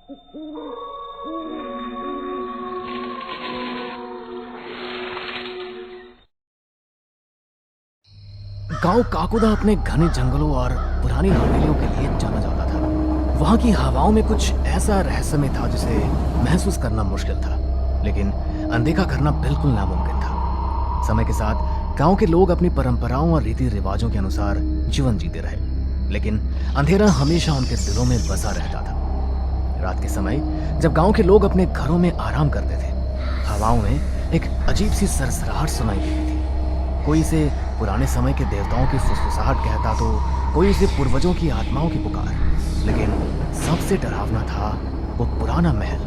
गांव काकुदा अपने घने जंगलों और पुरानी हवेलियों के लिए जाना जाता था। वहां की हवाओं में कुछ ऐसा रहस्यमय था जिसे महसूस करना मुश्किल था, लेकिन अनदेखा करना बिल्कुल नामुमकिन था। समय के साथ गांव के लोग अपनी परंपराओं और रीति रिवाजों के अनुसार जीवन जीते रहे, लेकिन अंधेरा हमेशा उनके दिलों में बसा रहता था। रात के समय जब गांव के लोग अपने घरों में आराम करते थे, हवाओं में एक अजीब सी सरसराहट सुनाई देती थी। कोई इसे पुराने समय के देवताओं की फुसफुसाहट कहता तो कोई इसे पूर्वजों की आत्माओं की पुकार, लेकिन सबसे डरावना था वो पुराना महल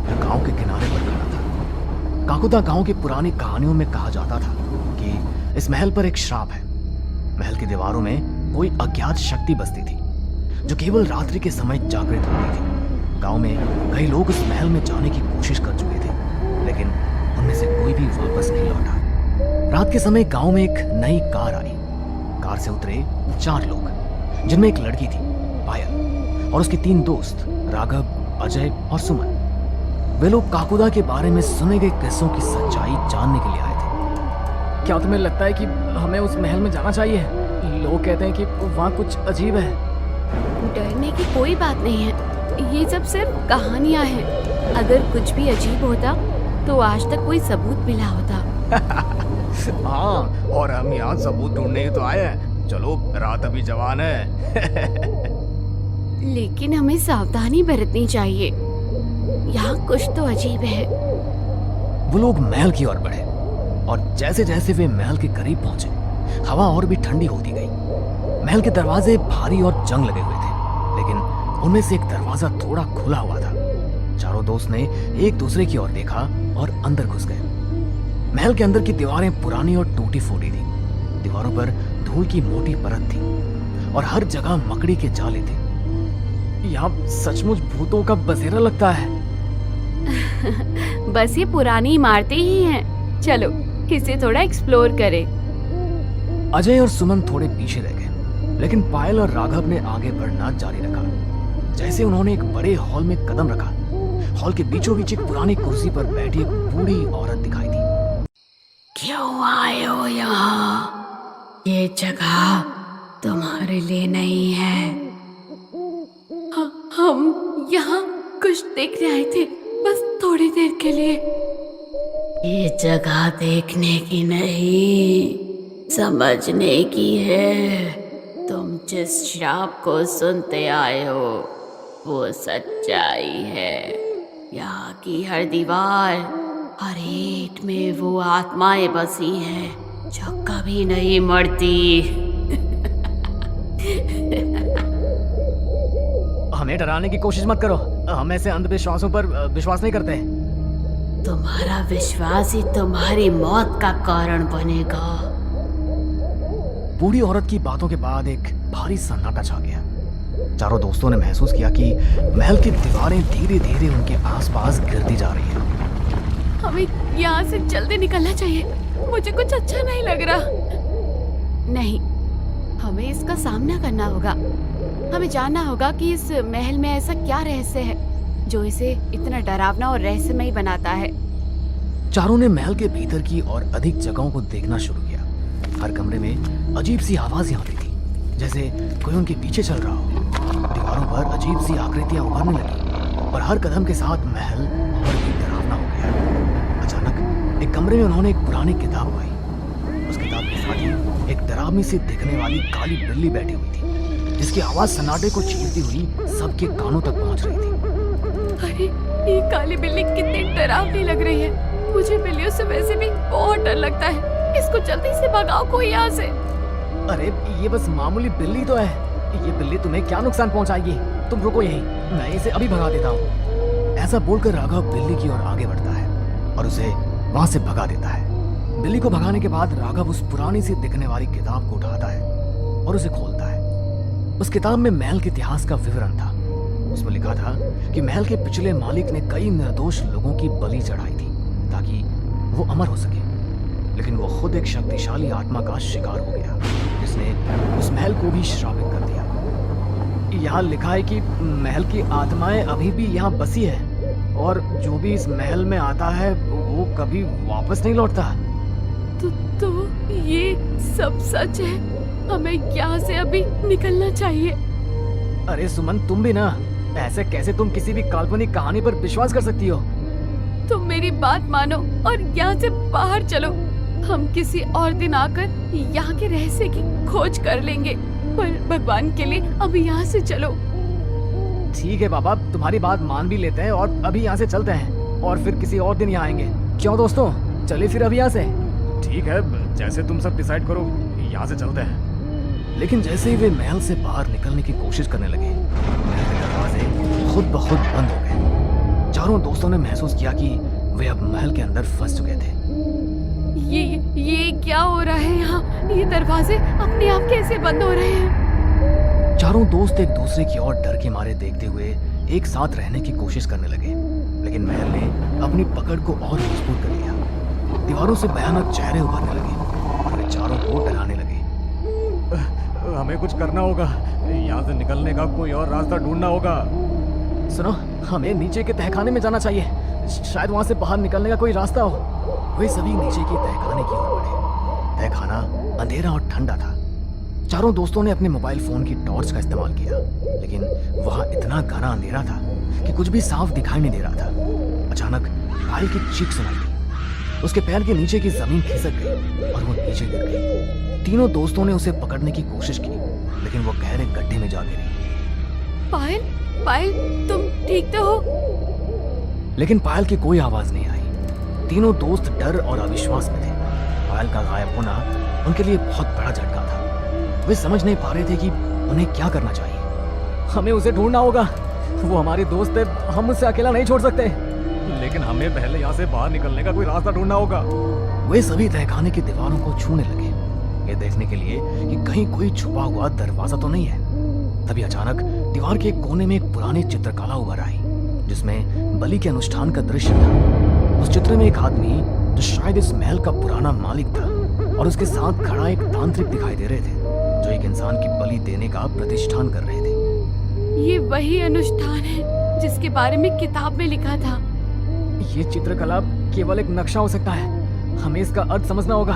जो गांव के किनारे पर खड़ा था। काकुदा गांव की पुरानी कहानियों में कहा जाता था कि इस महल पर एक श्राप है। महल की दीवारों में कोई अज्ञात शक्ति बसती थी जो केवल रात्रि के समय जागृत होती थी। गांव में कई लोग उस महल में जाने की कोशिश कर चुके थे, लेकिन उनमें से कोई भी वापस नहीं लौटा। रात के समय गांव में एक नई कार आई। कार से उतरे 4 लोग, जिनमें एक लड़की थी पायल और उसके 3 दोस्त राघव, अजय और सुमन। वे लोग काकुदा के बारे में सुने गए किस्सों की सच्चाई जानने के लिए आए थे। क्या तुम्हें लगता है कि हमें उस महल में जाना चाहिए? लोग कहते हैं कि वहाँ कुछ अजीब है। डरने की कोई बात नहीं है, ये सब सिर्फ कहानियाँ हैं। अगर कुछ भी अजीब होता तो आज तक कोई सबूत मिला होता। हाँ, और हम यहाँ सबूत ढूंढने ही तो आए हैं। चलो, रात अभी जवान है। लेकिन हमें सावधानी बरतनी चाहिए, यहाँ कुछ तो अजीब है। वो लोग महल की ओर बढ़े और जैसे जैसे वे महल के करीब पहुंचे, हवा और भी ठंडी होती गई। महल के दरवाजे भारी और जंग लगे हुए थे, लेकिन उनमें से एक दरवाजा थोड़ा खुला हुआ था। चारों दोस्त ने एक दूसरे की ओर देखा और अंदर घुस गए। महल के अंदर की दीवारें पुरानी और टूटी फूटी थी। दीवारों पर धूल की मोटी परत थी और हर जगह मकड़ी के जाले थे। यहाँ सचमुच भूतों का बसेरा लगता है। बस ये पुरानी इमारतें ही हैं। चलो इसे थोड़ा एक्सप्लोर करें। अजय और सुमन थोड़े पीछे रह गए, लेकिन पायल और राघव ने आगे बढ़ना जारी रखा। जैसे उन्होंने एक बड़े हॉल में कदम रखा, हॉल के बीचों बीच एक पुरानी कुर्सी पर बैठी एक बूढ़ी औरत दिखाई दी। क्यों आए हो यहाँ? ये जगह तुम्हारे लिए नहीं है। हम यहाँ कुछ देखने आए थे, बस थोड़ी देर के लिए। ये जगह देखने की नहीं, समझने की है। तुम जिस श्राप को सुनते आए हो वो सच्चाई है। यहाँ की हर दीवार, हर ईंट में वो आत्माएं बसी हैं जो कभी नहीं मरती। हमें डराने की कोशिश मत करो, हम ऐसे अंधविश्वासों पर विश्वास नहीं करते। तुम्हारा विश्वास ही तुम्हारी मौत का कारण बनेगा। बूढ़ी औरत की बातों के बाद एक भारी सन्नाटा छा गया। चारों दोस्तों ने महसूस किया कि महल की दीवारें धीरे धीरे उनके आसपास गिरती जा रही हैं। हमें यहाँ से जल्दी निकलना चाहिए, मुझे कुछ अच्छा नहीं लग रहा। नहीं, हमें इसका सामना करना होगा। हमें जानना होगा कि इस महल में ऐसा क्या रहस्य है जो इसे इतना डरावना और रहस्यमय बनाता है। चारों ने महल के भीतर की और अधिक जगहों को देखना शुरू किया। हर कमरे में अजीब सी आवाजें आती थी, जैसे कोई उनके पीछे चल रहा हो। दीवारों पर अजीब सी आकृतियां उभरने लगी और हर कदम के साथ महल और भी डरावना हो गया। अचानक एक कमरे में उन्होंने एक पुरानी किताब पाई। उस किताब के साथ ही एक डरावनी सी दिखने वाली काली बिल्ली बैठी हुई थी, जिसकी आवाज सन्नाटे को चीरती हुई सबके कानों तक पहुंच रही थी। अरे, ये काली बिल्ली कितनी डरावनी लग रही है। मुझे बिल्लियों से वैसे भी बहुत डर लगता है। इसको जल्दी से भगाओ कोई यहाँ से। अरे, ये बस मामूली बिल्ली तो है। ये बिल्ली तुम्हें क्या नुकसान पहुंचाएगी? तुम रुको यहीं, मैं इसे अभी भगा देता हूँ। ऐसा बोलकर राघव बिल्ली की ओर आगे बढ़ता है और उसे वहां से भगा देता है। बिल्ली को भगाने के बाद राघव उस पुरानी सी दिखने वाली किताब को उठाता है और उसे खोलता है। उस किताब में महल के इतिहास का विवरण था। उसमें लिखा था कि महल के पिछले मालिक ने कई निर्दोष लोगों की बलि चढ़ाई थी ताकि वो अमर हो सके, लेकिन वो खुद एक शक्तिशाली आत्मा का शिकार हो गया जिसने उस महल को भी श्रापित कर दिया। यहाँ लिखा है कि महल की आत्माएं अभी भी यहाँ बसी है और जो भी इस महल में आता है वो कभी वापस नहीं लौटता। तो ये सब सच है? हमें यहाँ से अभी निकलना चाहिए। अरे सुमन, तुम भी ना, ऐसे कैसे तुम किसी भी काल्पनिक कहानी पर विश्वास कर सकती हो? तुम मेरी बात मानो और यहाँ से बाहर चलो। हम किसी और दिन आकर यहाँ के रहस्य की खोज कर लेंगे, पर भगवान के लिए अब यहाँ से चलो। ठीक है बाबा, तुम्हारी बात मान भी लेते हैं और अभी यहाँ से चलते हैं और फिर किसी और दिन यहाँ आएंगे। क्यों दोस्तों, चलिए फिर अभी यहाँ से। ठीक है, जैसे तुम सब डिसाइड करो, यहाँ से चलते हैं। लेकिन जैसे ही वे महल से बाहर निकलने की कोशिश करने लगे, महल के दरवाजे खुद ब खुद बंद हो गए। चारों दोस्तों ने महसूस किया कि वे अब महल के अंदर फंस चुके थे। ये क्या हो रहा है यहाँ? ये दरवाजे अपने आप कैसे बंद हो रहे हैं? चारों दोस्त एक दूसरे की ओर डर के मारे देखते हुए एक साथ रहने की कोशिश करने लगे, लेकिन महल ने अपनी पकड़ को और मजबूत कर लिया। दीवारों से भयानक चेहरे उभरने लगे और वे चारों को डराने लगे। हमें कुछ करना होगा, यहाँ से निकलने का कोई और रास्ता ढूंढना होगा। सुनो, हमें नीचे के तहखाने में जाना चाहिए, शायद वहाँ से बाहर निकलने का कोई रास्ता हो। वे सभी नीचे की तहखाने की ओर बढ़े। तहखाना अंधेरा और ठंडा था। चारों दोस्तों ने अपने मोबाइल फोन की टॉर्च का इस्तेमाल किया, लेकिन वहाँ इतना घना अंधेरा था कि कुछ भी साफ दिखाई नहीं दे रहा था। अचानक पायल की चीख सुनाई दी। उसके पैर के नीचे की जमीन खिसक गई और वो नीचे गिर गई। तीनों दोस्तों ने उसे पकड़ने की कोशिश की, लेकिन वो गहरे गड्ढे में जा गिरी। पायल, तुम ठीक तो हो? लेकिन पायल की कोई आवाज नहीं आई। तीनों दोस्त डर और अविश्वास में थे। पायल का गायब होना उनके लिए बहुत बड़ा झटका था। वे समझ नहीं पा रहे थे कि उन्हें क्या करना चाहिए। हमें उसे ढूंढना होगा, वो हमारी दोस्त है, हम उसे अकेला नहीं छोड़ सकते। लेकिन हमें पहले यहाँ से बाहर निकलने का कोई रास्ता ढूंढना होगा। वे सभी तहखाने की दीवारों को छूने लगे, ये देखने के लिए कि कहीं कोई छुपा हुआ दरवाजा तो नहीं है। तभी अचानक दीवार के एक कोने में एक पुरानी चित्रकला उभर आई, जिसमें बलि के अनुष्ठान का दृश्य था। उस चित्र में एक आदमी, जो शायद इस महल का पुराना मालिक था, और उसके साथ खड़ा एक तांत्रिक दिखाई दे रहे थे, जो एक इंसान की बलि देने का प्रतिष्ठान कर रहे थे। ये वही अनुष्ठान है जिसके बारे में किताब में लिखा था। ये चित्रकला केवल एक नक्शा हो सकता है, हमें इसका अर्थ समझना होगा।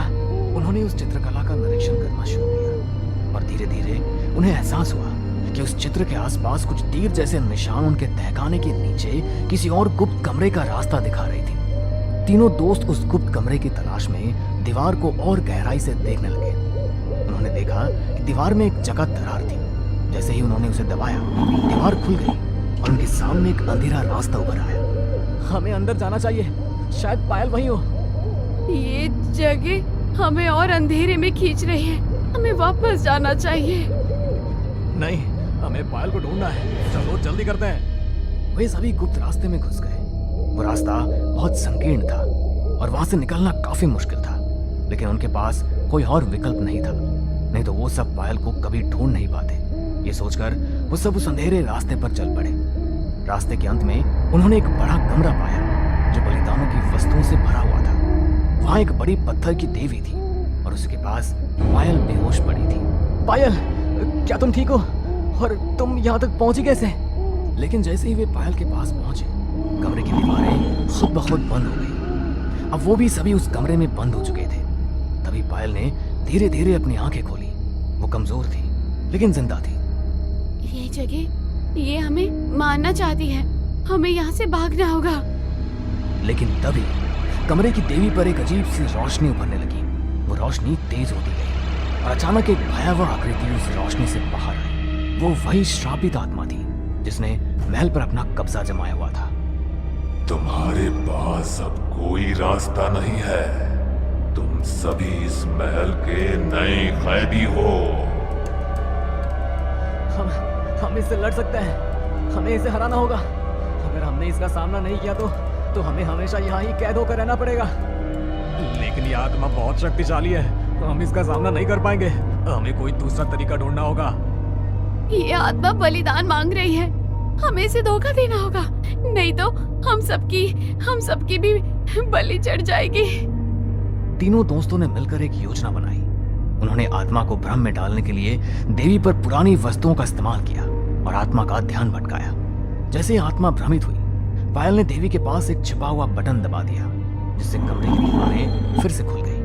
उन्होंने उस चित्रकला का निरीक्षण करना शुरू किया और धीरे धीरे उन्हें एहसास हुआ कि उस चित्र के आसपास कुछ तीर जैसे निशान उनके तहखाने के नीचे किसी और गुप्त कमरे का रास्ता दिखा रही थी। तीनों दोस्त उस गुप्त कमरे की तलाश में दीवार को और गहराई से देखने लगे। उन्होंने देखा कि दीवार में एक जगह दरार थी। जैसे ही उन्होंने उसे दबाया, दीवार खुल गई और उनके सामने एक अंधेरा रास्ता उभर आया। हमें अंदर जाना चाहिए, शायद पायल वहीं हो। ये जगह हमें और अंधेरे में खींच रही है, हमें वापस जाना चाहिए। नहीं, हमें पायल को ढूंढना है, चलो जल्दी करते हैं। वे सभी गुप्त रास्ते में घुस गए। वो रास्ता बहुत संकीर्ण था और वहां से निकलना काफी मुश्किल था, लेकिन उनके पास कोई और विकल्प नहीं था, नहीं तो वो सब पायल को कभी ढूंढ नहीं पाते। ये सोचकर वो सब उस अंधेरे रास्ते पर चल पड़े। रास्ते के अंत में उन्होंने एक बड़ा कमरा पाया, जो बलिदानों की वस्तुओं से भरा हुआ था। वहां एक बड़ी पत्थर की देवी थी और उसके पास पायल बेहोश पड़ी थी। पायल, क्या तुम ठीक हो? और तुम यहाँ तक पहुंची कैसे? लेकिन जैसे ही वे पायल के पास पहुंचे, कमरे की दीवारें खुद ब खुद बंद हो गई। अब वो भी सभी उस कमरे में बंद हो चुके थे। तभी पायल ने धीरे धीरे अपनी आंखें खोली। वो कमजोर थी, लेकिन जिंदा थी। ये जगह, ये हमें मारना चाहती है, हमें यहाँ से भागना होगा। लेकिन तभी कमरे की देवी पर एक अजीब सी रोशनी उभरने लगी। वो रोशनी तेज होती गई और अचानक एक भयावह आकृति उस रोशनी से बाहर आई। वो वही श्रापित आत्मा थी जिसने महल पर अपना कब्जा जमाया हुआ था। तुम्हारे पास अब कोई रास्ता नहीं है, तुम सभी इस महल के नए कैदी हो। हम इससे लड़ सकते हैं, हमें इसे हराना होगा। अगर हमने इसका सामना नहीं किया तो हमें हमेशा यहाँ ही कैद होकर रहना पड़ेगा। लेकिन ये आत्मा बहुत शक्तिशाली है, हम इसका सामना नहीं कर पाएंगे। हमें कोई दूसरा तरीका ढूंढना होगा। ये आत्मा बलिदान मांग रही है, हमें इसे धोखा देना होगा, नहीं तो हम सबकी भी बलि चढ़ जाएगी। तीनों दोस्तों ने मिलकर एक योजना बनाई। उन्होंने आत्मा को भ्रम में डालने के लिए देवी पर पुरानी वस्तुओं का इस्तेमाल किया। और आत्मा का ध्यान भटकाया। जैसे ही आत्मा भ्रमित हुई, पायल ने देवी के पास एक छिपा हुआ बटन दबा दिया, जिससे कमरे की दीवारें फिर से खुल गई।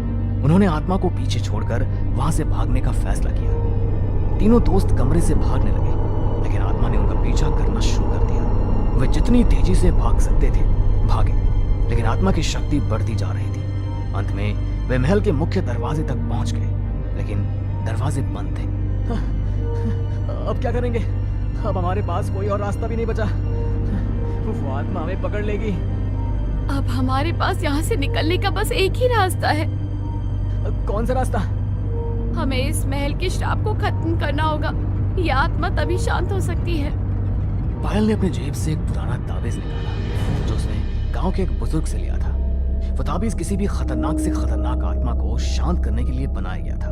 उन्होंने आत्मा को पीछे छोड़कर वहां से भागने का फैसला किया। तीनों दोस्त कमरे से भागने लगे, लेकिन आत्मा ने उनका पीछा करना शुरू कर दिया। वे जितनी तेजी से भाग सकते थे भागे, लेकिन आत्मा की शक्ति बढ़ती जा रही थी। अंत में वे महल के मुख्य दरवाजे तक पहुंच गए, लेकिन दरवाजे बंद थे। अब क्या करेंगे? अब हमारे पास कोई और रास्ता भी नहीं बचा। वो आत्मा हमें पकड़ लेगी। अब हमारे पास यहाँ से निकलने का बस एक ही रास्ता है। कौन सा रास्ता? हमें इस महल के श्राप को खत्म करना होगा। ये आत्मा तभी शांत हो सकती है। पायल ने अपनी जेब से एक पुराना ताबीज निकाला, जो उसने गांव के एक बुजुर्ग से लिया था। वो ताबीज किसी भी खतरनाक से खतरनाक आत्मा को शांत करने के लिए बनाया गया था।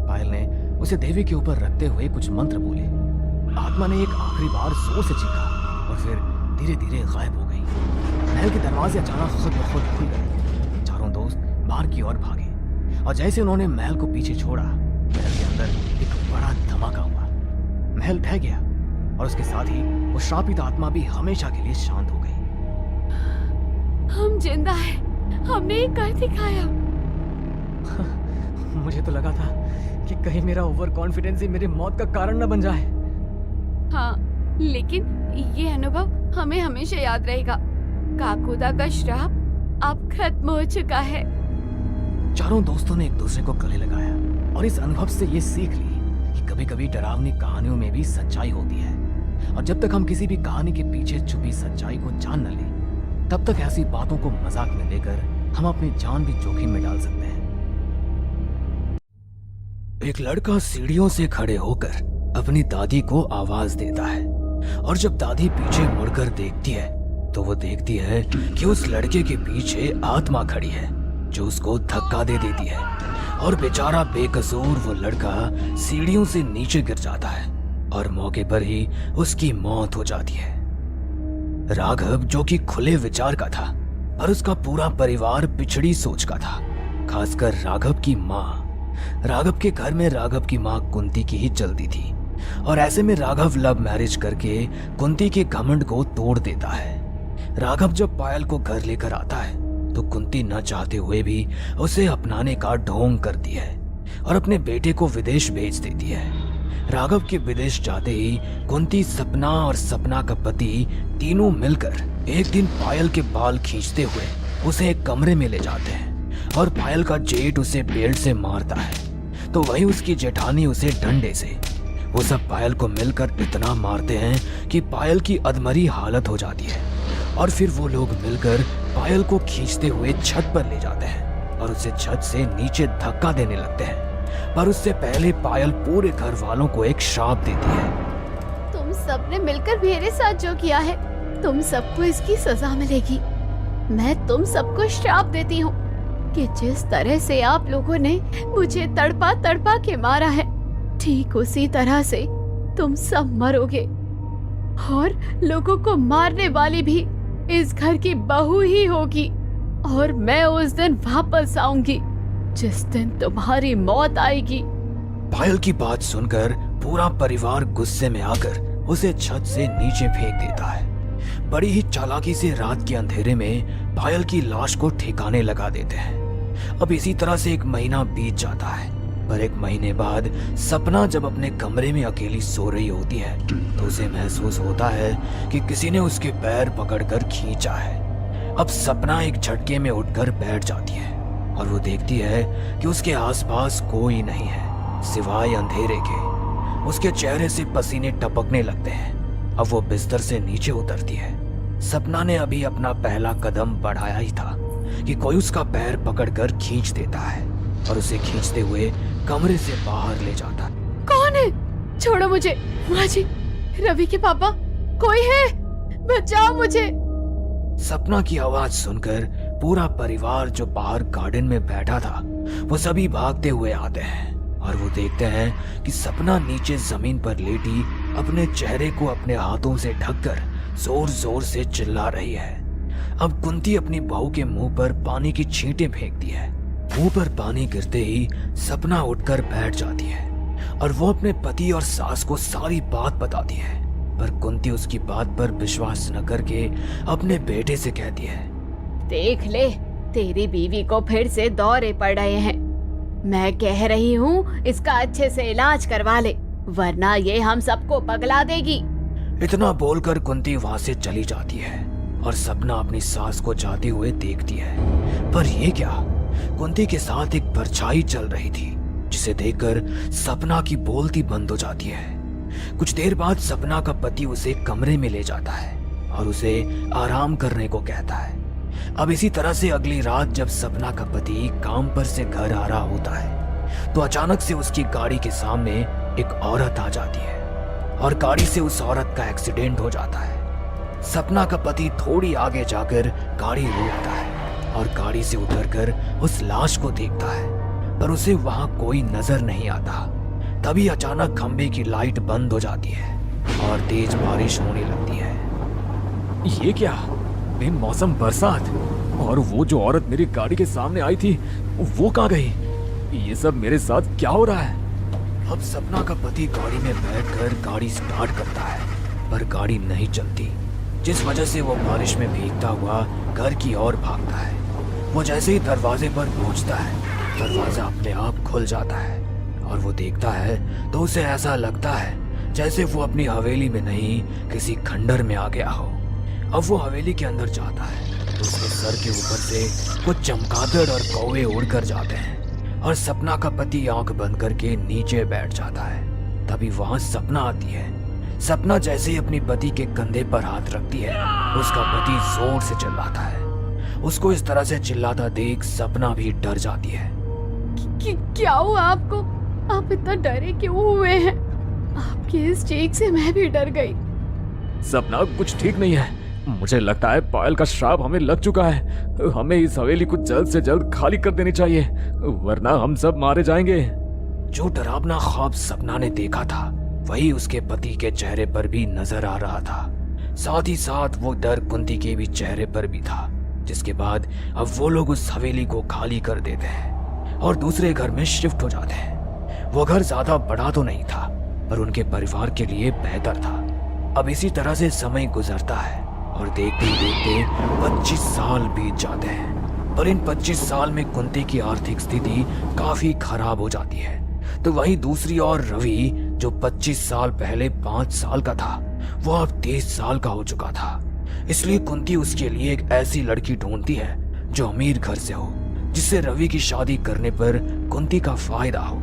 पायल ने उसे देवी के ऊपर रखते हुए कुछ मंत्र बोले। आत्मा ने एक आखिरी बार जोर से चीखा और फिर धीरे धीरे गायब हो गई। महल के दरवाजे अचानक खुद ब खुद खुल गए। चारों दोस्त बाहर की ओर भागे, और जैसे उन्होंने महल को पीछे छोड़ा, महल के अंदर एक बड़ा धमाका हुआ। महल ढह गया, और उसके साथ ही वो श्रापित आत्मा भी हमेशा के लिए शांत हो गई। हम जिंदा हैं। हमने ये कर दिखाया। मुझे तो लगा था कि कहीं मेरा ओवर कॉन्फिडेंस ही मेरी मौत का कारण न बन जाए। हाँ, लेकिन ये अनुभव हमें हमेशा याद रहेगा। काकुदा का श्राप अब खत्म हो चुका है। चारों दोस्तों ने एक दूसरे को गले लगाया और इस अनुभव से ये सीख ली कि कभी कभी डरावनी कहानियों में भी सच्चाई होती है, और जब तक हम किसी भी कहानी के पीछे छुपी सच्चाई को जान न लें, तब तक ऐसी बातों को मजाक में लेकर हम अपनी जान भी जोखिम में डाल सकते हैं। एक लड़का सीढ़ियों से खड़े होकर अपनी दादी को आवाज देता है, और जब दादी पीछे मुड़कर देखती है तो वो देखती है कि उस लड़के के पीछे आत्मा खड़ी है, जो उसको धक्का दे देती है, और बेचारा बेकसूर वो लड़का सीढ़ियों से नीचे गिर जाता है और मौके पर ही उसकी मौत हो जाती है। राघव, जो कि खुले विचार का था, पर उसका पूरा परिवार पिछड़ी सोच का था, खासकर राघव की माँ। राघव के घर में राघव की माँ कुंती की ही चलती थी, और ऐसे में राघव लव मैरिज करके कुंती के घमंड को तोड़ देता है। राघव जब पायल को घर लेकर आता है तो कुंती न चाहते हुए भी उसे अपनाने का ढोंग करती है और अपने बेटे को विदेश भेज देती है। राघव के विदेश जाते ही कुंती, सपना और सपना का पति तीनों मिलकर एक दिन पायल के बाल खींचते हुए उसे एक कमरे में ले जाते हैं, और पायल का जेठ उसे बेल्ट से मारता है, तो वहीं उसकी जेठानी उसे डंडे से। वो सब पायल को मिलकर इतना मारते हैं कि पायल की अधमरी हालत हो जाती है, और फिर वो लोग मिलकर पायल को खींचते हुए छत पर ले जाते हैं और उसे छत से नीचे धक्का देने लगते हैं। पर उससे पहले पायल पूरे घर वालों को एक श्राप देती है। तुम सबने मिलकर मेरे साथ जो किया है, तुम सबको इसकी सजा मिलेगी। मैं तुम सबको श्राप देती हूँ कि जिस तरह से आप लोगों ने मुझे तड़पा तड़पा के मारा है, ठीक उसी तरह से तुम सब मरोगे, और लोगों को मारने वाली भी इस घर की बहू ही होगी। और मैं उस दिन वापस आऊंगी जिस दिन तुम्हारी मौत आएगी। पायल की बात सुनकर पूरा परिवार गुस्से में आकर उसे छत से नीचे फेंक देता है। बड़ी ही चालाकी से रात के अंधेरे में पायल की लाश को ठिकाने लगा देते हैं। अब इसी तरह से एक महीना बीत जाता है, पर एक महीने बाद सपना जब अपने कमरे में अकेली सो रही होती है तो उसे महसूस होता है कि किसी ने उसके पैर पकड़कर खींचा है। अब सपना एक झटके में उठकर बैठ जाती है और वो देखती है कि उसके आसपास कोई नहीं है सिवाय अंधेरे के। उसके चेहरे से पसीने टपकने लगते हैं। अब वो बिस्तर से नीचे उतरती है। सपना ने अभी अपना पहला कदम बढ़ाया ही था कि कोई उसका पैर पकड़कर खींच देता है और उसे खींचते हुए कमरे से बाहर ले जाता है। कौन है? छोड़ो मुझे। माँ जी, रवि के पापा, कोई है? बचाओ मुझे। सपना की आवाज सुनकर पूरा परिवार जो बाहर गार्डन में बैठा था वो सभी भागते हुए आते हैं और वो देखते हैं कि सपना नीचे जमीन पर लेटी अपने चेहरे को अपने हाथों से ढककर जोर जोर से चिल्ला रही है। अब कुंती अपनी बहू के मुंह पर पानी की छींटें फेंकती है। मुंह पर पानी गिरते ही सपना उठकर बैठ जाती है और वो अपने पति और सास को सारी बात बताती है। पर कुंती उसकी बात पर विश्वास न करके अपने बेटे से कहती है, देख ले, तेरी बीवी को फिर से दौरे पड़ रहे हैं। मैं कह रही हूँ इसका अच्छे से इलाज करवा ले, वरना ये हम सबको पगला देगी। इतना बोलकर कुंती वहां से चली जाती है और सपना अपनी सास को जाते हुए देखती है। पर ये क्या, कुंती के साथ एक परछाई चल रही थी जिसे देखकर सपना की बोलती बंद हो जाती है। कुछ देर बाद सपना का पति उसे कमरे में ले जाता है और उसे आराम करने को कहता है। अब इसी तरह से अगली रात जब सपना का पति काम पर से घर आ रहा होता है तो अचानक से उसकी गाड़ी के सामने एक औरत आ जाती है और गाड़ी से उस औरत का एक्सीडेंट हो जाता है। सपना का पति थोड़ी आगे जाकर गाड़ी रोकता है और गाड़ी से उतरकर उस लाश को देखता है, पर उसे वहां कोई नजर नहीं आता। तभी अचानक खंबे की लाइट बंद हो जाती है और तेज बारिश होने लगती है। ये क्या, बेमौसम बरसात, और वो जो औरत मेरी गाड़ी के सामने आई थी वो कहाँ गई? ये सब मेरे साथ क्या हो रहा है? अब सपना का पति गाड़ी में बैठकर गाड़ी स्टार्ट करता है, पर गाड़ी नहीं चलती, जिस वजह से वो बारिश में भीगता हुआ घर की ओर भागता है। वो जैसे ही दरवाजे पर पहुंचता है, दरवाजा अपने आप खुल जाता है और वो देखता है तो उसे ऐसा लगता है जैसे वो अपनी हवेली में नहीं किसी खंडर में आ गया हो। अब वो हवेली के अंदर जाता है तो उसके सर के ऊपर से कुछ चमगादड़ और कौवे उड़कर जाते हैं और सपना का पति आंख बंद करके नीचे बैठ जाता है। तभी वहां सपना आती है। सपना जैसे ही अपनी पति के कंधे पर हाथ रखती है, उसका पति जोर से चिल्लाता है। उसको इस तरह से चिल्लाता देख सपना भी डर जाती है। क्या हुआ आपको? आप इतना डरे क्यों हुए हैं? आपकी इस चीख से मैं भी डर गई। सपना, कुछ ठीक नहीं है। मुझे लगता है पायल का श्राप हमें लग चुका है। हमें इस हवेली को जल्द से जल्द खाली कर देनी चाहिए, वरना हम सब मारे जाएंगे। जो डरावना ख्वाब सपना ने देखा था वही उसके पति के चेहरे पर भी नजर आ रहा था। साथ ही साथ वो डर कुंती के भी चेहरे पर भी था, जिसके बाद अब वो लोग उस हवेली को खाली कर देते हैं और दूसरे घर में शिफ्ट हो जाते हैं। वो घर ज्यादा बड़ा तो नहीं था, पर उनके परिवार के लिए बेहतर था। अब इसी तरह से समय गुजरता है और देखते ही देखते 25 साल बीत जाते हैं। पर इन 25 साल में कुंती की आर्थिक स्थिति काफी खराब हो जाती है। तो वहीं दूसरी ओर रवि, जो 25 साल पहले 5 साल का था, वो अब 23 साल का हो चुका था। इसलिए कुंती उसके लिए एक ऐसी लड़की ढूंढती है जो अमीर घर से हो, जिससे रवि की शादी करने पर कुंती का फायदा हो।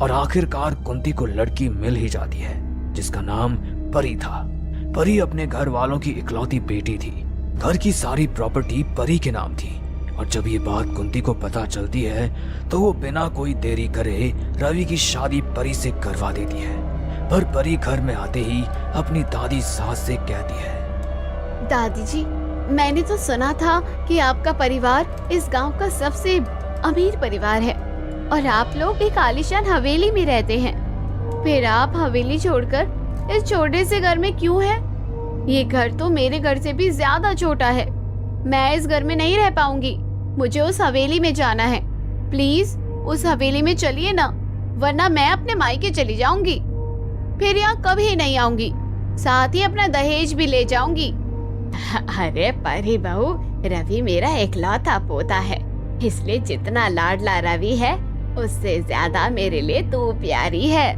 और आखिरकार कुंती को लड़की मिल ही जाती है, जिसका नाम परी था। परी अपने घर वालों की इकलौती बेटी थी। घर की सारी प्रॉपर्टी परी के नाम थी। और जब ये बात कुंती को पता चलती है तो वो बिना कोई देरी करे रवि की शादी परी से करवा देती है। पर परी घर में आते ही अपनी दादी सास से कहती है, दादी जी, मैंने तो सुना था कि आपका परिवार इस गांव का सबसे अमीर परिवार है और आप लोग एक आलीशान हवेली में रहते हैं। फिर आप हवेली छोड़कर इस छोटे से घर में क्यों हैं? ये घर तो मेरे घर से भी ज्यादा छोटा है। मैं इस घर में नहीं रह पाऊंगी। मुझे उस हवेली में जाना है। प्लीज उस हवेली में चलिए ना, वरना मैं अपने मायके चली जाऊंगी। फिर यहाँ कभी नहीं आऊंगी। साथ ही अपना दहेज भी ले जाऊंगी। अरे परी बहू, रवि मेरा इकलौता पोता है, इसलिए जितना लाडला रवि है उससे ज्यादा मेरे लिए तू प्यारी है।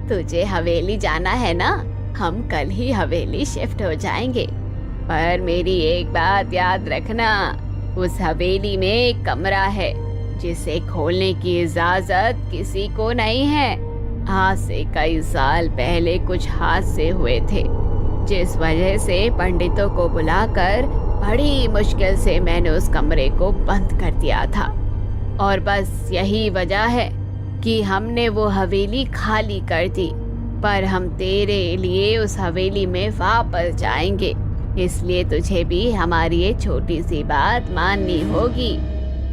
तुझे हवेली जाना है ना, हम कल ही हवेली शिफ्ट हो जाएंगे। पर मेरी एक बात याद रखना, उस हवेली में एक कमरा है जिसे खोलने की इजाजत किसी को नहीं है। आज से कई साल पहले कुछ हादसे हुए थे, जिस वजह से पंडितों को बुलाकर बड़ी मुश्किल से मैंने उस कमरे को बंद कर दिया था। और बस यही वजह है कि हमने वो हवेली खाली कर दी। पर हम तेरे लिए उस हवेली में वापस जाएंगे, इसलिए तुझे भी हमारी ये छोटी सी बात माननी होगी।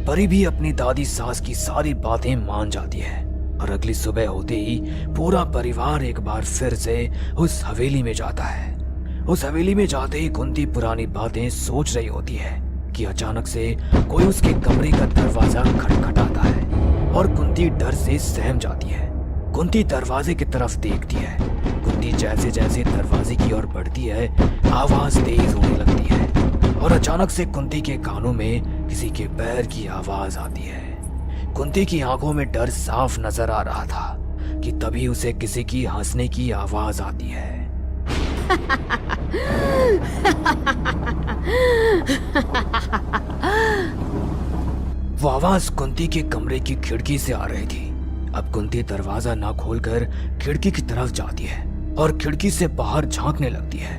परी भी अपनी दादी सास की सारी बातें मान जाती है और अगली सुबह होते ही पूरा परिवार एक बार फिर से उस हवेली में जाता है। उस हवेली में जाते ही कुंती पुरानी बातें सोच रही होती है कि अचानक से कोई उसके कमरे का दरवाजा खटखटाता है और कुंती डर से सहम जाती है। कुंती दरवाजे की तरफ देखती है। कुंती जैसे जैसे दरवाजे की ओर बढ़ती है आवाज तेज होने लगती है और अचानक से कुंती के कानों में किसी के पैर की आवाज आती है। कुंती की आंखों में डर साफ नजर आ रहा था कि तभी उसे किसी की हंसने की आवाज आती है। वो आवाज कुंती के कमरे की खिड़की से आ रही थी। अब कुंती दरवाजा ना खोलकर खिड़की की तरफ जाती है और खिड़की से बाहर झांकने लगती है।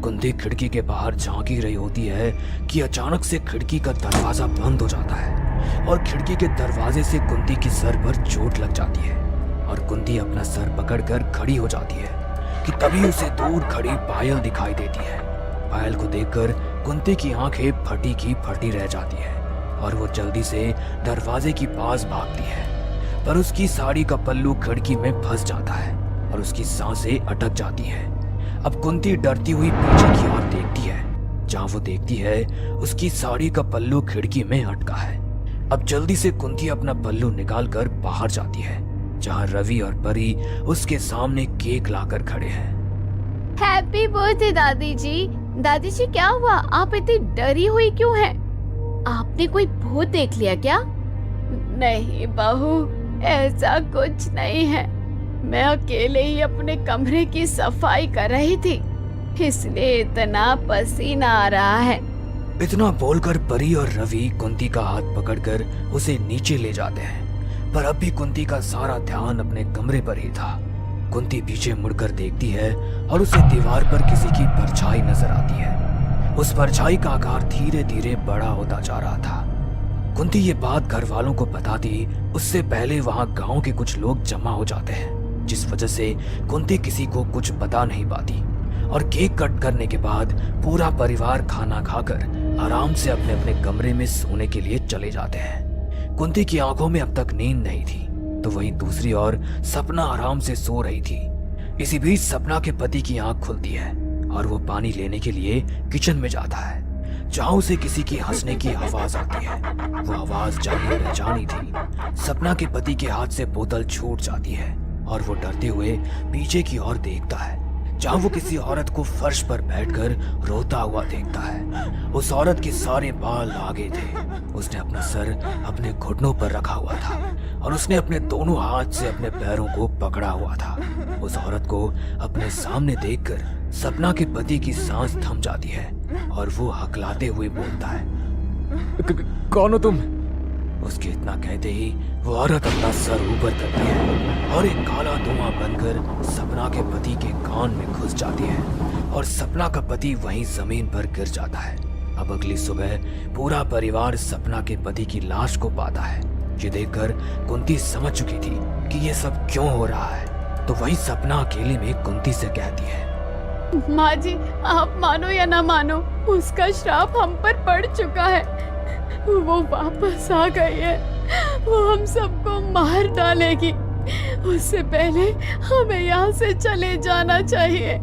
कुंती खिड़की के बाहर झांक ही रही होती है कि अचानक से खिड़की का दरवाजा बंद हो जाता है और खिड़की के दरवाजे से कुंती की सर पर चोट लग जाती है और कुंती अपना सर पकड़कर खड़ी हो जाती है कि तभी उसे दूर खड़ी पायल दिखाई देती है। पायल को देखकर कुंती की आंखें फटी की फटी रह जाती है और वो जल्दी से दरवाजे की पास भागती है, पर उसकी साड़ी का पल्लू खिड़की में फंस जाता है और उसकी सांसें अटक जाती हैं। अब कुंती डरती हुई पीछे की ओर देखती है। जहां वो देखती है उसकी साड़ी का पल्लू खिड़की में अटका है। अब जल्दी से कुंती अपना पल्लू निकालकर बाहर जाती है, जहां रवि और परी उसके सामने केक लाकर खड़े हैं। हैप्पी बर्थडे दादी जी। दादी जी क्या हुआ, आप इतनी डरी हुई क्यों हैं? आपने कोई भूत देख लिया क्या? नहीं बहू, ऐसा कुछ नहीं है। मैं अकेले ही अपने कमरे की सफाई कर रही थी, इसलिए इतना पसीना आ रहा है। इतना बोलकर परी और रवि कुंती का हाथ पकड़कर उसे नीचे ले जाते हैं, पर अब भी कुंती का सारा ध्यान अपने कमरे पर ही था। कुंती पीछे मुड़कर देखती है और उसे दीवार पर किसी की परछाई नजर आती है। उस परछाई का आकार धीरे धीरे बड़ा होता जा रहा था। कुंती ये बात घर वालों को बताती उससे पहले वहां गांव के कुछ लोग जमा हो जाते हैं, जिस वजह से कुंती किसी को कुछ बता नहीं पाती और केक कट करने के बाद पूरा परिवार खाना खाकर आराम से अपने अपने कमरे में सोने के लिए चले जाते हैं। कुंती की आंखों में अब तक नींद नहीं थी, तो वहीं दूसरी ओर सपना आराम से सो रही थी। इसी बीच सपना के पति की आंख खुलती है और वो पानी लेने के लिए किचन में जाता है, जहां उसे किसी की हंसने की आवाज आती है। वो आवाज जानी पहचानी थी। सपना के पति के हाथ से बोतल छूट जाती है और वो डरते हुए पीछे की ओर देखता है, जहां वो किसी औरत को फर्श पर बैठकर रोता हुआ देखता है। उस औरत के सारे बाल आगे थे। उसने अपना सर अपने घुटनों पर रखा हुआ था और उसने अपने दोनों हाथ से अपने पैरों को पकड़ा हुआ था। उस औरत को अपने सामने देखकर सपना के पति की सांस थम जाती है और वो हकलाते हुए बोलता है, कौन हो तुम? उसके इतना कहते ही वो औरत अपना सर ऊपर करती है और एक काला धुआं बनकर सपना के पति के कान में घुस जाती है और सपना का पति वहीं जमीन पर गिर जाता है। अब अगली सुबह पूरा परिवार सपना के पति की लाश को पाता है। ये देखकर कुंती समझ चुकी थी कि ये सब क्यों हो रहा है, तो वही सपना अकेले में कुंती से कहती है, माँ जी, आप मानो या ना मानो, उसका श्राप हम पर पड़ चुका है। वो वापस आ गई है। वो हम सबको मार डालेगी। उससे पहले हमें यहाँ से चले जाना चाहिए।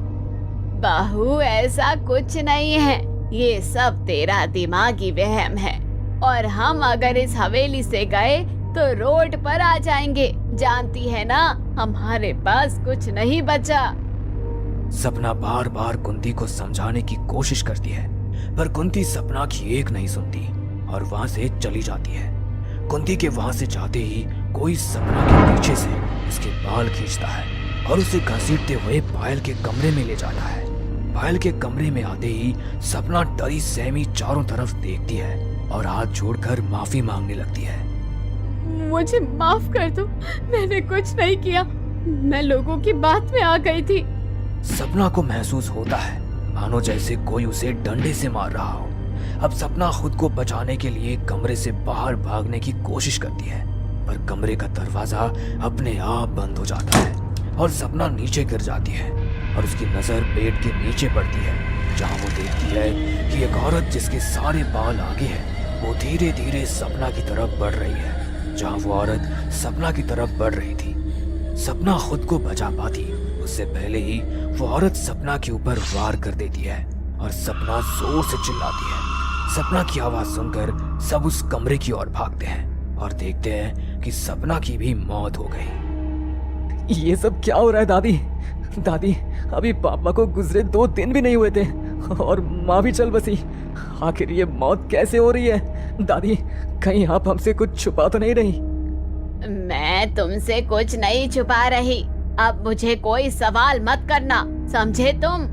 बहू, ऐसा कुछ नहीं है, ये सब तेरा दिमागी वहम है। और हम अगर इस हवेली से गए तो रोड पर आ जाएंगे। जानती है ना, हमारे पास कुछ नहीं बचा। सपना बार बार कुंती को समझाने की कोशिश करती है, पर कुंती सपना की एक नहीं सुनती और वहां से चली जाती है। कुंती के वहां से जाते ही कोई सपना के पीछे से उसके बाल खींचता है और उसे घसीटते हुए पायल के कमरे में ले जाता है। पायल के कमरे में आते ही सपना डरी सहमी चारों तरफ देखती है और हाथ जोड़कर माफी मांगने लगती है। मुझे माफ कर दो, मैंने कुछ नहीं किया। मैं लोगों की बात में आ गई थी। सपना को महसूस होता है मानो जैसे कोई उसे डंडे से मार रहा हो। अब सपना खुद को बचाने के लिए कमरे से बाहर भागने की कोशिश करती है, पर कमरे का दरवाजा अपने आप बंद हो जाता है और सपना नीचे गिर जाती है और उसकी नजर बेड के नीचे पड़ती है, जहां वो देखती है कि एक औरत जिसके सारे बाल आगे है वो धीरे धीरे सपना की तरफ बढ़ रही है। जहां वो औरत सपना की तरफ बढ़ रही थी, सपना खुद को बचा पाती उससे पहले ही वो औरत सपना के ऊपर वार कर देती है और सपना जोर से चिल्लाती है। सपना की आवाज सुनकर सब उस कमरे की ओर भागते हैं और देखते हैं कि सपना की भी मौत हो गई। ये सब क्या हो रहा है दादी? दादी, अभी पापा को गुजरे 2 दिन भी नहीं हुए थे और माँ भी चल बसी। आखिर ये मौत कैसे हो रही है? दादी, कहीं आप हमसे कुछ छुपा तो नहीं रही? मैं तुमसे कुछ नहीं छुपा रही। अब मुझे कोई सवाल मत करना, समझे तुम?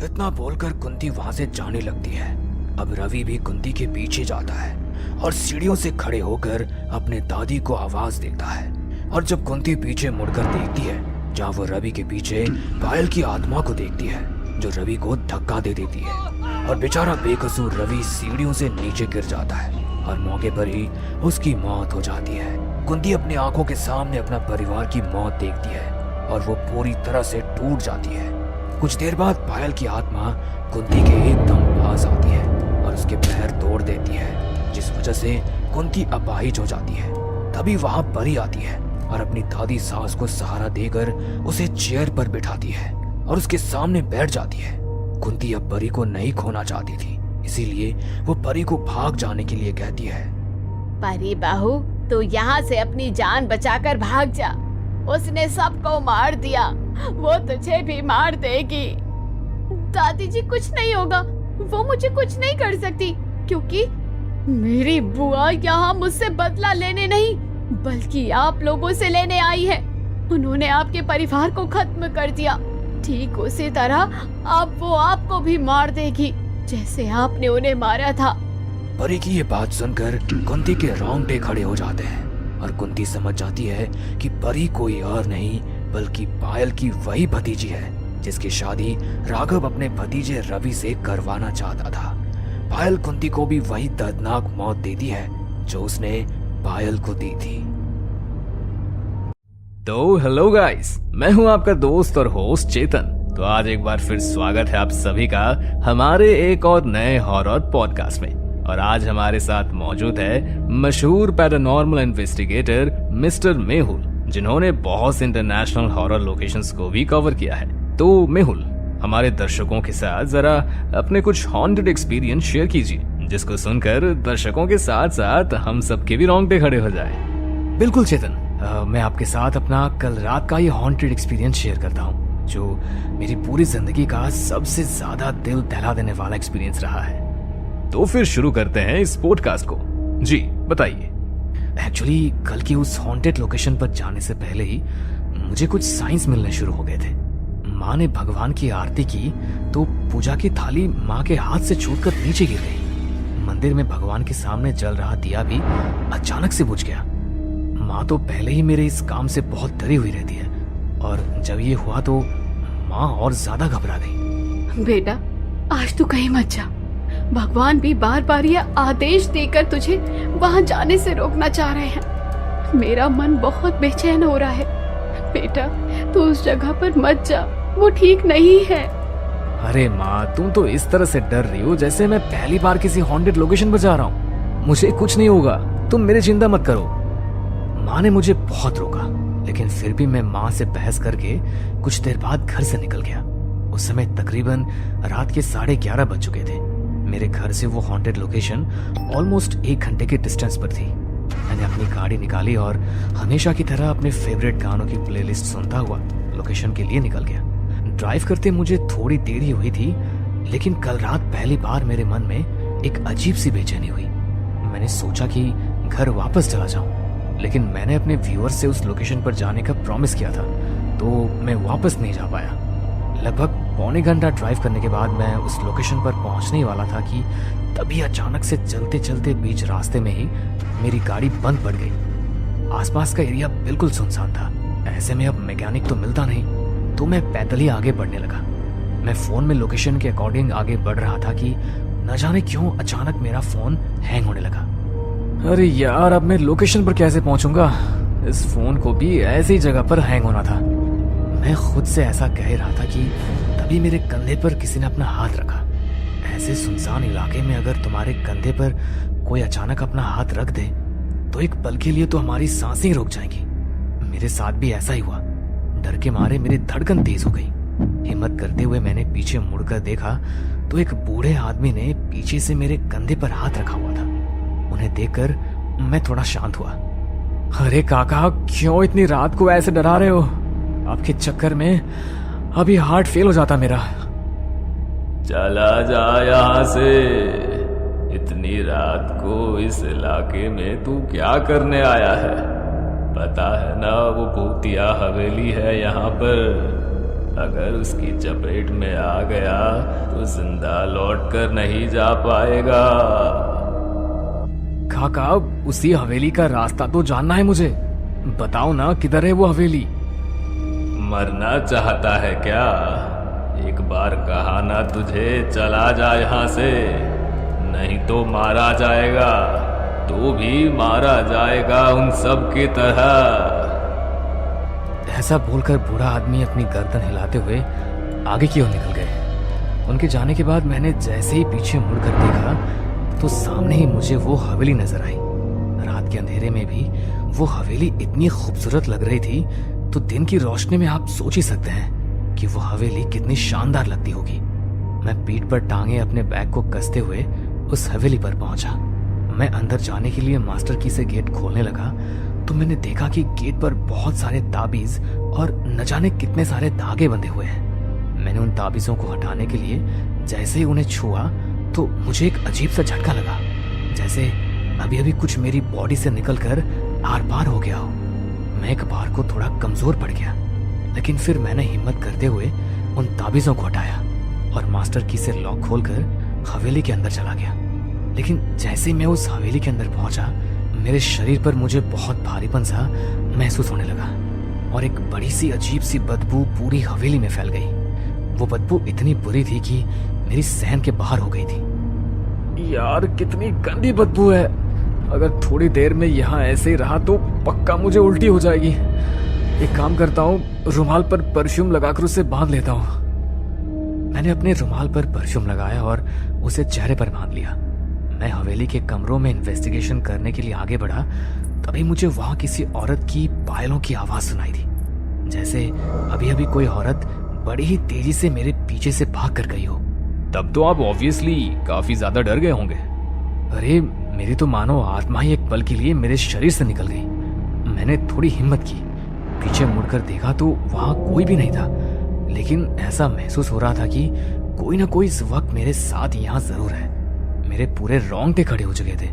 इतना बोलकर कुंती वहां से जाने लगती है। अब रवि भी कुंती के पीछे जाता है और सीढ़ियों से खड़े होकर अपने दादी को आवाज देता है। और जब कुंती पीछे मुड़कर देखती है, जहाँ वो रवि के पीछे पायल की आत्मा को देखती है, जो रवि को धक्का दे देती है और बेचारा बेकसूर रवि सीढ़ियों से नीचे गिर जाता है और मौके पर ही उसकी मौत हो जाती है। कुंती अपनी आंखों के सामने अपना परिवार की मौत देखती है और वो पूरी तरह से टूट जाती है। कुछ देर बाद पायल की आत्मा कुंती के एकदम पास आती है और उसके पैर तोड़ देती है, जिस वजह से कुंती अपाहिज हो जाती है। तभी वहां परी आती है और अपनी दादी सास को सहारा देकर उसे चेयर पर बिठाती है और उसके सामने बैठ जाती है। कुंती अब परी को नहीं खोना चाहती थी, इसीलिए वो परी को भाग जाने के लिए कहती है। परी बहू, तू यहाँ से अपनी जान बचाकर भाग जा। उसने सबको मार दिया, वो तुझे भी मार देगी। दादी जी, कुछ नहीं होगा, वो मुझे कुछ नहीं कर सकती, क्योंकि मेरी बुआ यहाँ मुझसे बदला लेने नहीं बल्कि आप लोगों से लेने आई है। उन्होंने आपके परिवार को खत्म कर दिया। ठीक उसी तरह अब वो आपको भी मार देगी, जैसे आपने उन्हें मारा था। परी की ये बात सुनकर कुंती के रोंगटे खड़े हो जाते हैं और कुंती समझ जाती है कि परी कोई और नहीं बल्कि पायल की वही भतीजी है, जिसकी शादी राघव अपने भतीजे रवि से करवाना चाहता था। पायल कुंती को भी वही दर्दनाक मौत देती है जो उसने पायल को दी थी। तो हेलो गाइस, मैं हूं आपका दोस्त और होस्ट चेतन। तो आज एक बार फिर स्वागत है आप सभी का हमारे एक और नए हॉरर पॉडकास्ट में। और आज हमारे साथ मौजूद है मशहूर पैरानॉर्मल इन्वेस्टिगेटर मिस्टर मेहुल, जिन्होंने बहुत से इंटरनेशनल हॉरर लोकेशंस को भी कवर किया है। तो मेहुल, हमारे दर्शकों के साथ जरा अपने कुछ हॉन्टेड एक्सपीरियंस शेयर कीजिए, जिसको सुनकर दर्शकों के साथ साथ हम सबके भी रोंगटे खड़े हो जाए। बिल्कुल चेतन, मैं आपके साथ अपना कल रात का ये हॉन्टेड एक्सपीरियंस शेयर करता हूँ, जो मेरी पूरी जिंदगी का सबसे ज्यादा दिल दहला देने वाला एक्सपीरियंस रहा है। तो फिर शुरू करते हैं इस पॉडकास्ट को। जी बताइए। एक्चुअली कल की उस हॉन्टेड लोकेशन पर जाने से पहले ही मुझे कुछ साइंस मिलने शुरू हो गए थे। माँ ने भगवान की आरती की तो पूजा की थाली माँ के हाथ से छूटकर नीचे गिर गई। मंदिर में भगवान के सामने जल रहा दिया भी अचानक से बुझ गया। माँ तो पहले ही मेरे इस काम से बहुत डरी हुई रहती है और जब ये हुआ तो माँ और ज्यादा घबरा गई। बेटा, आज तू कहीं मत जा। भगवान भी बार बार यह आदेश देकर तुझे वहां जाने से रोकना चाह रहे हैं। मेरा मन बहुत बेचैन हो रहा है। बेटा, तू उस जगह पर मत जा, वो ठीक नहीं है। अरे माँ, तुम तो इस तरह से डर रही हो जैसे मैं पहली बार किसी हॉन्टेड लोकेशन पर जा रहा हूँ। मुझे कुछ नहीं होगा, तुम मेरी चिंता मत करो। माँ ने मुझे बहुत रोका, लेकिन फिर भी मैं माँ से बहस करके कुछ देर बाद घर से निकल गया। उस समय तकरीबन रात के 11:30 बज चुके थे। मेरे घर से वो हॉन्टेड लोकेशन ऑलमोस्ट 1 घंटे के डिस्टेंस पर थी। मैंने अपनी गाड़ी निकाली और हमेशा की तरह अपने फेवरेट गानों की प्लेलिस्ट सुनता हुआ लोकेशन के लिए निकल गया। ड्राइव करते मुझे थोड़ी देरी हुई थी, लेकिन कल रात पहली बार मेरे मन में एक अजीब सी बेचैनी हुई। मैंने सोचा कि घर वापस चला जाऊं, लेकिन मैंने अपने व्यूअर से उस लोकेशन पर जाने का प्रॉमिस किया था, तो मैं वापस नहीं जा पाया। लगभग पौने घंटा ड्राइव करने के बाद मैं उस लोकेशन पर पहुंचने वाला था कि तभी अचानक से चलते चलते बीच रास्ते में ही मेरी गाड़ी बंद पड़ गई। आसपास का एरिया बिल्कुल सुनसान था। ऐसे में अब मैकेनिक तो मिलता नहीं, तो मैं पैदल ही आगे बढ़ने लगा। मैं फोन में लोकेशन के अकॉर्डिंग आगे बढ़ रहा था कि न जाने क्यों अचानक मेरा फोन हैंग होने लगा। अरे यार, अब मैं लोकेशन पर कैसे पहुंचूंगा? इस फोन को भी ऐसी जगह पर हैंग होना था। मैं खुद से ऐसा कह रहा था कि तभी मेरे कंधे पर किसी ने अपना हाथ रखा। ऐसे सुनसान इलाके में अगर तुम्हारे कंधे पर कोई अचानक अपना हाथ रख दे तो एक पल के लिए तो हमारी सांसें रुक जाएंगी। मेरे साथ भी ऐसा ही हुआ। डर के मारे मेरी धड़कन तेज हो गई। हिम्मत करते हुए मैंने पीछे मुड़कर देखा तो एक बूढ़े आदमी ने पीछे से मेरे कंधे पर हाथ रखा हुआ था। उन्हें देखकर मैं थोड़ा शांत हुआ। अरे काका, क्यों इतनी रात को ऐसे डरा रहे हो? आपके चक्कर में अभी हार्ट फेल हो जाता मेरा। चला जा यहाँ से। इतनी रात को इस इलाके में तू क्या करने आया है? पता है ना वो भूतिया हवेली है यहाँ पर। अगर उसकी चपेट में आ गया तो जिंदा लौट कर नहीं जा पाएगा। काका, उसी हवेली का रास्ता तो जानना है मुझे। बताओ ना किधर है वो हवेली। मरना चाहता है क्या? एक बार कहा ना तुझे चला जा यहाँ से, नहीं तो मारा जाएगा। तू भी मारा जाएगा उन सब की तरह। ऐसा बोलकर बूढ़ा आदमी अपनी गर्दन हिलाते हुए आगे की ओर निकल गए। उनके जाने के बाद मैंने जैसे ही पीछे मुड़कर देखा तो सामने ही मुझे वो हवेली नजर आई। रात के अंधेरे में भी वो हवेली इतनी खूबसूरत लग रही थी, तो दिन की रोशनी में आप सोच ही सकते हैं कि वो हवेली कितनी शानदार लगती होगी। मैं पीठ पर टांगे अपने बैग को कसते हुए उस हवेली पर पहुंचा। मैं अंदर जाने के लिए मास्टर की से गेट खोलने लगा तो मैंने देखा कि गेट पर बहुत सारे ताबीज और न जाने कितने सारे धागे बंधे हुए हैं। मैंने उन ताबीजों को हटाने के लिए जैसे ही उन्हें छुआ तो मुझे एक अजीब सा झटका लगा, जैसे अभी अभी कुछ मेरी बॉडी से निकलकर आर पार हो गया हो। मैं एक बार को थोड़ा कमजोर पड़ गया, लेकिन फिर मैंने हिम्मत करते हुए उन ताबीजों को हटाया और मास्टर की से लॉक खोलकर हवेली के अंदर चला गया। लेकिन जैसे ही मैं उस हवेली के अंदर पहुंचा, मेरे शरीर पर मुझे बहुत भारीपन सा महसूस होने लगा और एक बड़ी सी अजीब सी बदबू पूरी हवेली में फैल गई। वो बदबू इतनी बुरी थी कि मेरी सहन के बाहर हो गई थी। यार, कितनी गंदी बदबू है। अगर थोड़ी देर में यहाँ ऐसे ही रहा तो पक्का मुझे उल्टी हो जाएगी। एक काम करता हूँ, रुमाल पर परफ्यूम लगाकर उसे बांध लेता हूँ। मैंने अपने रुमाल पर परफ्यूम लगाया और उसे चेहरे पर बांध लिया। मैं हवेली के कमरों में इन्वेस्टिगेशन करने के लिए आगे बढ़ा, तभी मुझे वहां किसी औरत की पायलों की आवाज सुनाई दी, जैसे अभी अभी कोई औरत बड़ी ही तेजी से मेरे पीछे से भाग कर गई हो। तब तो आप ऑब्वियसली काफी ज्यादा डर गए होंगे। अरे, मेरी तो मानो आत्मा ही एक पल के लिए मेरे शरीर से निकल गई। मैंने थोड़ी हिम्मत की, पीछे मुड़कर देखा तो वहां कोई भी नहीं था, लेकिन ऐसा महसूस हो रहा था कि कोई ना कोई इस वक्त मेरे साथ यहाँ जरूर है। मेरे पूरे रोंगटे खड़े हो चुके थे।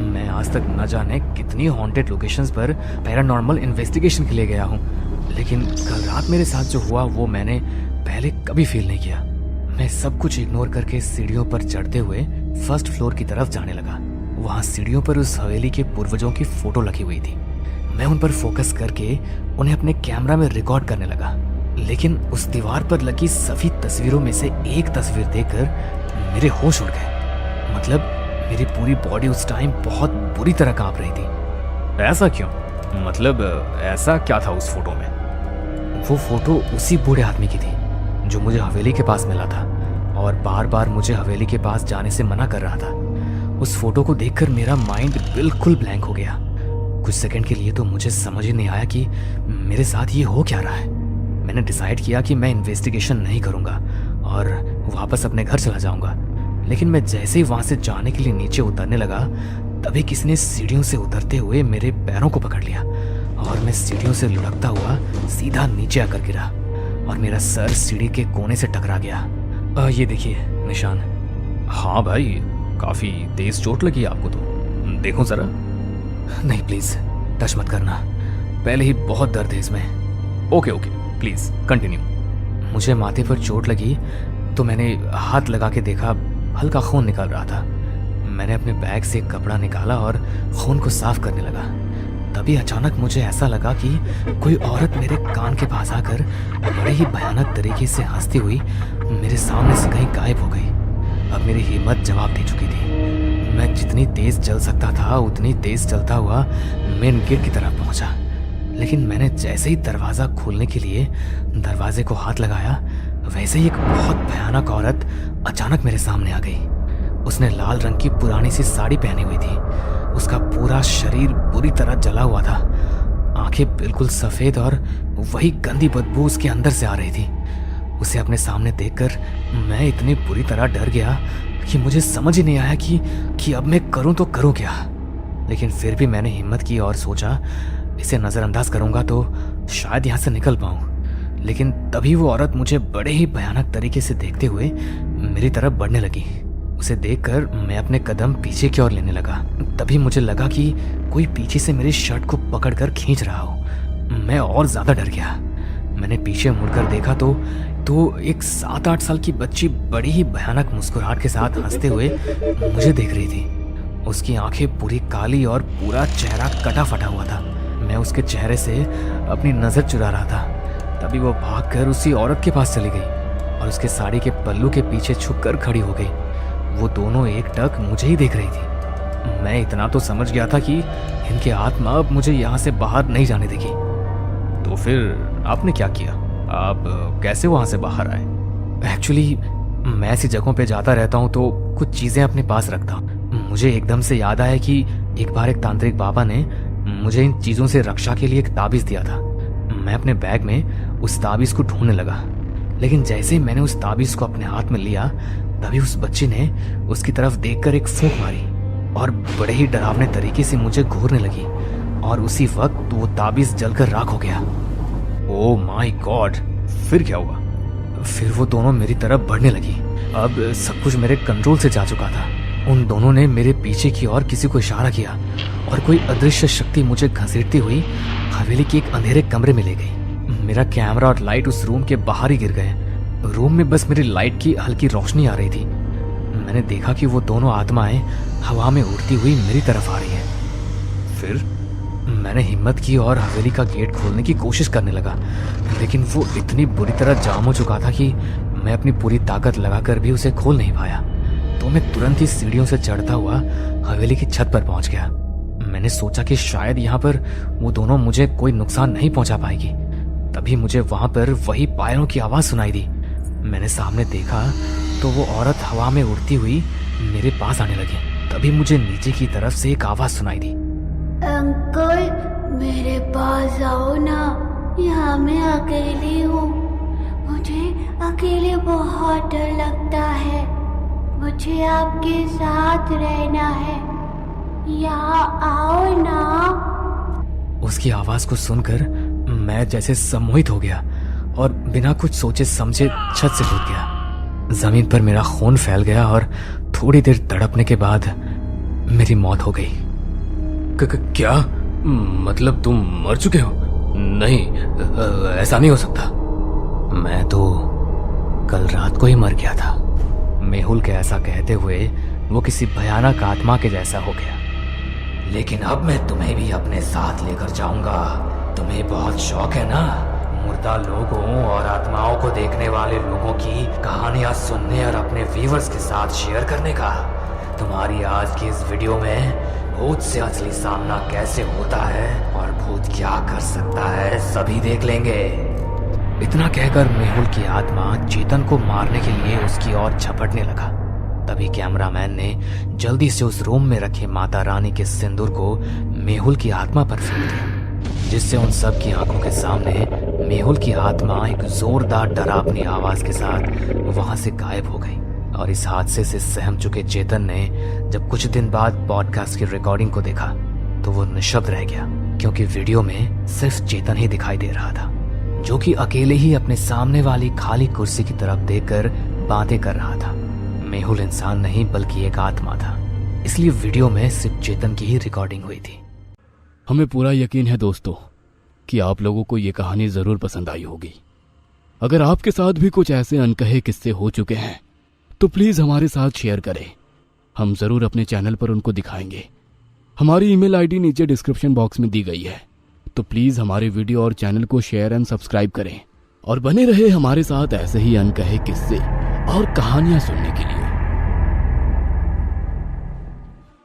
मैं आज तक न जाने कितनी हॉन्टेड लोकेशंस पर पैरानॉर्मल इन्वेस्टिगेशन के लिए गया हूँ, लेकिन कल रात मेरे साथ जो हुआ वो मैंने पहले कभी फील नहीं किया। मैं सब कुछ इग्नोर करके सीढ़ियों पर चढ़ते हुए फर्स्ट फ्लोर की तरफ जाने लगा। वहाँ सीढ़ियों पर उस हवेली के पूर्वजों की फोटो लगी हुई थी। मैं उन पर फोकस करके उन्हें अपने कैमरा में रिकॉर्ड करने लगा, लेकिन उस दीवार पर लगी सभी तस्वीरों में से एक तस्वीर देखकर मेरे होश उड़ गए। मतलब मेरी पूरी बॉडी उस टाइम बहुत बुरी तरह कांप रही थी। ऐसा क्यों? मतलब ऐसा क्या था उस फोटो में? वो फोटो उसी बूढ़े आदमी की थी जो मुझे हवेली के पास मिला था और बार बार मुझे हवेली के पास जाने से मना कर रहा था। उस फोटो को देखकर मेरा माइंड बिल्कुल ब्लैंक हो गया। कुछ सेकंड के लिए तो मुझे समझ ही नहीं आया कि मेरे साथ ये हो क्या रहा है। मैंने डिसाइड किया कि मैं इन्वेस्टिगेशन नहीं करूंगा और वापस अपने घर चला जाऊंगा। लेकिन मैं जैसे ही वहां से जाने के लिए नीचे उतरने लगा, तभी किसी ने सीढ़ियों से उतरते हुए मेरे पैरों को पकड़ लिया और मैं सीढ़ियों से लुढ़कता हुआ सीधा नीचे आकर गिरा और मेरा सर सीढ़ी के कोने से टकरा गया। ये देखिए निशान। हाँ भाई, काफी तेज चोट लगी आपको तो। देखो जरा। नहीं प्लीज, टच मत करना, पहले ही बहुत दर्द है इसमें। Okay please continue. मुझे माथे पर चोट लगी तो मैंने हाथ लगा के देखा, हल्का खून निकल रहा था। मैंने अपने बैग से कपड़ा निकाला और खून को साफ करने लगा। तभी अचानक मुझे ऐसा लगा कि कोई औरत मेरे कान के पास आकर बड़े ही भयानक तरीके से हंसती हुई मेरे सामने से कहीं गायब हो गई। अब मेरी हिम्मत जवाब दे चुकी थी। मैं जितनी तेज चल सकता था उतनी तेज चलता हुआ मेन गेट की तरफ पहुंचा, लेकिन मैंने जैसे ही दरवाजा खोलने के लिए दरवाजे को हाथ लगाया, वैसे ही एक बहुत भयानक औरत अचानक मेरे सामने आ गई। उसने लाल रंग की पुरानी सी साड़ी पहनी हुई थी। उसका पूरा शरीर बुरी तरह जला हुआ था, आंखें बिल्कुल सफेद और वही गंदी बदबू उसके अंदर से आ रही थी। उसे अपने सामने देखकर मैं इतनी बुरी तरह डर गया कि मुझे समझ ही नहीं आया कि अब मैं करूं तो करूं क्या। लेकिन फिर भी मैंने हिम्मत की और सोचा इसे नज़रअंदाज करूंगा तो शायद यहाँ से निकल पाऊं। लेकिन तभी वो औरत मुझे बड़े ही भयानक तरीके से देखते हुए मेरी तरफ बढ़ने लगी। उसे देखकर मैं अपने कदम पीछे की ओर लेने लगा। तभी मुझे लगा कि कोई पीछे से मेरी शर्ट को पकड़कर खींच रहा हो। मैं और ज्यादा डर गया। मैंने पीछे मुड़कर देखा तो एक 7-8 साल की बच्ची बड़ी ही भयानक मुस्कुराहट के साथ हंसते हुए मुझे देख रही थी। उसकी आंखें पूरी काली और पूरा चेहरा कटा फटा हुआ था। मैं उसके चेहरे से अपनी नजर चुरा रहा था। तभी वो भागकर उसी औरत के पास चली गई और उसके साड़ी के पल्लू के पीछे छुपकर खड़ी हो गई। वो दोनों एकटक मुझे ही देख रही थी। मैं इतना तो समझ गया था कि इनकी आत्मा अब मुझे यहाँ से बाहर नहीं जाने देगी। तो फिर आपने क्या किया? आप कैसे वहां से बाहर आए? एक्चुअली मैं ऐसी जगहों पे जाता रहता हूँ तो कुछ चीजें अपने पास रखता हूँ। मुझे एकदम से याद आया कि एक बार एक तांत्रिक बाबा ने मुझे इन चीजों से रक्षा के लिए एक ताबीज दिया था। मैं अपने बैग में उस ताबीज को ढूंढने लगा, लेकिन जैसे ही मैंने उस ताबीज को अपने हाथ में लिया तभी उस बच्ची ने उसकी तरफ देखकर एक फूंक मारी और बड़े ही डरावने तरीके से मुझे घूरने लगी और उसी वक्त वो ताबीज जलकर राख हो गया। Oh my God! फिर क्या हुआ? फिर वो दोनों मेरी तरफ बढ़ने लगी। अब सब कुछ मेरे कंट्रोल से जा चुका था। उन दोनों ने मेरे पीछे की ओर किसी को इशारा किया और कोई अदृश्य शक्ति मुझे घसीटती हुई हवेली के एक अंधेरे कमरे में ले गई। मेरा कैमरा और लाइट उस रूम के बाहर ही गिर गए। रूम में बस मेरी लाइट की हल्की रोशनी आ रही थी। मैंने देखा कि वो दोनों आत्माएं हवा में उड़ती हुई मेरी तरफ आ रही हैं। फिर मैंने हिम्मत की और हवेली का गेट खोलने की कोशिश करने लगा, लेकिन वो इतनी बुरी तरह जाम हो चुका था कि मैं अपनी पूरी ताकत लगाकर भी उसे खोल नहीं पाया। तो मैं तुरंत ही सीढ़ियों से चढ़ता हुआ हवेली की छत पर पहुंच गया। मैंने सोचा कि शायद यहाँ पर वो दोनों मुझे कोई नुकसान नहीं पहुंचा पाएगी। तभी मुझे वहां पर वही पायरों की आवाज सुनाई दी। मैंने सामने देखा तो वो औरत हवा में उड़ती हुई मेरे पास आने लगी। तभी मुझे नीचे की तरफ से एक आवाज सुनाई दी। अंकल मेरे पास आओ ना, यहाँ मैं अकेली हूँ। मुझे अकेले बहुत डर लगता है। मुझे आपके साथ रहना है, यहाँ आओ ना। उसकी आवाज को सुनकर मैं जैसे सम्मोहित हो गया और बिना कुछ सोचे समझे छत से कूद गया। जमीन पर मेरा खून फैल गया और थोड़ी देर तड़पने के बाद मेरी मौत हो गई। क्या मतलब तुम मर चुके हो? नहीं, ऐसा नहीं हो सकता। मैं तो कल रात को ही मर गया था। मेहुल के ऐसा कहते हुए वो किसी भयानक आत्मा के जैसा हो गया। लेकिन अब मैं तुम्हें भी अपने साथ लेकर जाऊंगा। तुम्हें बहुत शौक है ना मुर्दा लोगों और आत्माओं को देखने वाले लोगों की कहानियां सुनने और अपने व्यूअर्स के साथ शेयर करने का। तुम्हारी आज की इस वीडियो में भूत से असली सामना कैसे होता है और भूत क्या कर सकता है सभी देख लेंगे। इतना कहकर मेहुल की आत्मा चेतन को मारने के लिए उसकी ओर झपटने लगा। तभी कैमरामैन ने जल्दी से उस रूम में रखे माता रानी के सिंदूर को मेहुल की आत्मा पर फेंक दिया, जिससे उन सब की आंखों के सामने मेहुल की आत्मा एक जोरदार डरावनी आवाज के साथ वहां से गायब हो गई। और इस हादसे से सहम चुके चेतन ने जब कुछ दिन बाद पॉडकास्ट की रिकॉर्डिंग को देखा तो वो निशब्द रह गया, क्योंकि वीडियो में सिर्फ चेतन ही दिखाई दे रहा था, जो कि अकेले ही अपने सामने वाली खाली कुर्सी की तरफ देखकर बातें कर रहा था। मेहुल इंसान नहीं बल्कि एक आत्मा था, इसलिए वीडियो में सिर्फ चेतन की ही रिकॉर्डिंग हुई थी। हमें पूरा यकीन है दोस्तों कि आप लोगों को ये कहानी जरूर पसंद आई होगी। अगर आपके साथ भी कुछ ऐसे अनकहे किस्से हो चुके हैं तो प्लीज हमारे साथ शेयर करें। हम जरूर अपने चैनल पर उनको दिखाएंगे। हमारी ईमेल आईडी नीचे डिस्क्रिप्शन बॉक्स में दी गई है, तो प्लीज हमारे वीडियो और चैनल को शेयर एंड सब्सक्राइब करें और बने रहे हमारे साथ ऐसे ही अनकहे किस्से और कहानियां सुनने के लिए।